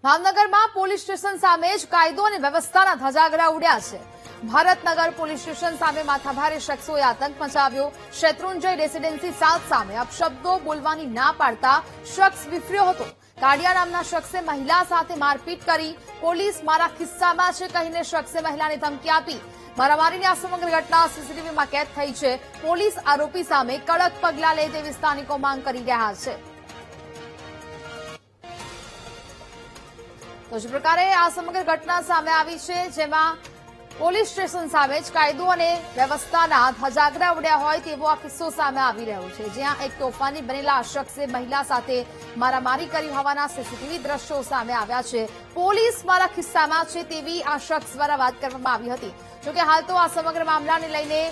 ભાવનગરમાં police station સામે જ કાયદો અને વ્યવસ્થાના ધજાગરા ઉડ્યા છે। ભરતનગર પોલીસ સ્ટેશન સામે માથાભારે શખ્સોએ આતંક મચાવ્યો। શેત્રુંજય રેસીડેન્સી 7 સામે અપશબ્દો બોલવાની ના પાડતા શખ્સ વિફર્યો હતો। કાડિયા નામના શખ્સે મહિલા સાથે મારપીટ કરી। પોલીસ મારા ખિસ્સામાં છે કહીને શખ્સે મહિલાને ધમકી આપી। મારામારીની આ સમગ્ર ઘટના સીસીટીવીમાં કેદ થઈ છે। પોલીસ આરોપી સામે કડક પગલાં લે તેવી સ્થાનિકો માંગ કરી રહ્યા છે। તો જ પ્રકારે આ સમગ્ર ઘટના સામે આવી છે, જેમાં પોલીસ સ્ટેશન સામે જ કાયદો અને વ્યવસ્થાના ધજાગરા ઉડ્યા હોય તેવો આ કિસ્સો સામે આવી રહ્યો છે, જ્યાં એક તોફાની બનેલા શખ્સે મહિલા સાથે મારામારી કરી હોવાના સીસીટીવી દ્રશ્યો સામે આવ્યા છે। પોલીસ મારા ખિસ્સામાં છે તેવી આ શખ્સ દ્વારા વાત કરવામાં આવી હતી। જોકે હાલ તો આ સમગ્ર મામલાને લઈને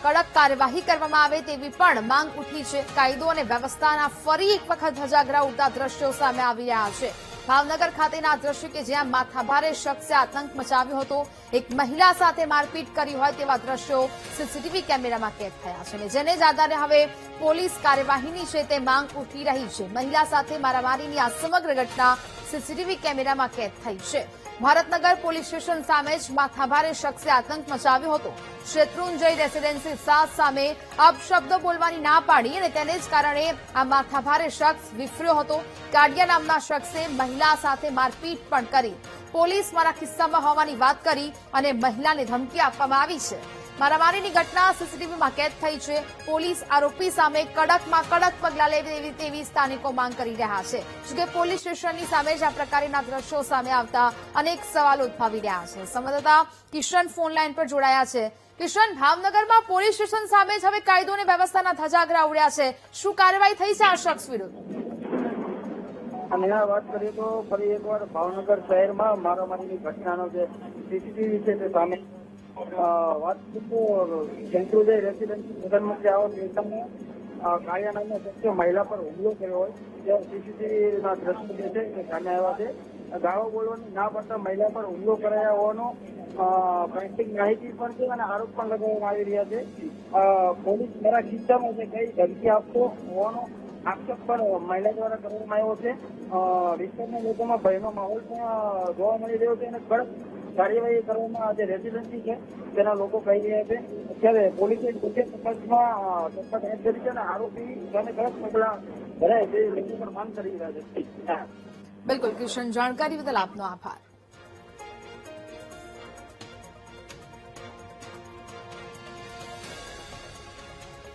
કડક કાર્યવાહી કરવામાં આવે તેવી પણ માંગ ઉઠી છે। કાયદો અને વ્યવસ્થાના ફરી એક વખત ધજાગરા ઉડતા દ્રશ્યો સામે આવી રહ્યા છે। ભાવનગર ખાતેના દ્રશ્ય કે જ્યાં માથાભારે શખ્સે આતંક મચાવ્યો હતો, એક મહિલા સાથે મારપીટ કરી હોય તેવા દ્રશ્યો સીસીટીવી કેમેરામાં કેદ થયા છે, અને જેને જ આધારે હવે પોલીસ કાર્યવાહીની છે તે માંગ ઉઠી રહી છે। મહિલા સાથે મારામારીની આ સમગ્ર ઘટના સીસીટીવી કેમેરામાં કેદ થઈ છે। ભારતનગર પોલીસ સ્ટેશન સામે જ માથાભારે શખ્સે આતંક મચાવ્યો હતો। શેત્રુંજય રેસીડેન્સી 7 સામે અપશબ્દો બોલવાની ના પાડી અને તેને જ કારણે આ માથાભારે શખ્સ વિફર્યો હતો। કાડિયા નામના શખ્સે મહિલા સાથે મારપીટ પણ કરી। પોલીસ મારા ખિસ્સામાં હોવાની વાત કરી અને મહિલાને ધમકી આપવામાં આવી છે। મારામારીની ઘટના સીસીટીવીમાં કેદ થઈ છે। પોલીસ આરોપી સામે કડકમાં કડક પગલાં લે તેવી સ્થાનિકો માંગ કરી રહ્યા છે। જોકે પોલીસ સ્ટેશનની સામે જ આ પ્રકારના દ્રશ્યો સામે આવતા અનેક સવાલો ઉદ્ભવી રહ્યા છે। સંવાદદાતા કિશન ફોન લાઈન પર જોડાયા છે। કિશન, ભાવનગરમાં પોલીસ સ્ટેશન સામે જ હવે કાયદો અને વ્યવસ્થાના ધજાગરા ઉડ્યા છે, શું કાર્યવાહી થઈ છે આ શખ્સ વિરુદ્ધ? અને આ વાત કરીએ તો ફરી એકવાર ભાવનગર શહેરમાં મારામારીની ઘટનાનો જે સીસીટીવી છે તે સામે વાત તો શેત્રુંજય રેસીડેન્સી પ્રધાનમંત્રી આવાસ યોજનામાં કાળિયા નામના શખ્સે મહિલા પર હુમલો કર્યો હોય તે સીસીટીવીના દ્રશ્યો જે છે તે સામે આવ્યા છે। ગાળો બોલવાની ના પડતા મહિલા પર હુમલો કરાયા હોવાનો પ્રાથમિક માહિતી પણ છે અને આરોપ પણ લગાવવામાં આવી રહ્યા છે। પોલીસ મારા ખિસ્સામાં છે કઈ ધમકી આપતો હોવાનો આક્ષેપ પણ મહિલા દ્વારા કરવામાં આવ્યો છે। વિસ્તારના લોકોમાં ભયનો માહોલ પણ જોવા મળી રહ્યો છે અને કડક કાર્યવાહી કરવામાં જે રેસીડેન્સી છે તેના લોકો કહી રહ્યા છે। અત્યારે પોલીસે ગુજ્ય તપાસમાં તપાસ હાથ ધરી છે અને આરોપી સામે કડક પગલાં ભરાય તે લોકો પણ માંગ કરી રહ્યા છે। બિલકુલ કિશન, જાણકારી બદલ આપનો આભાર।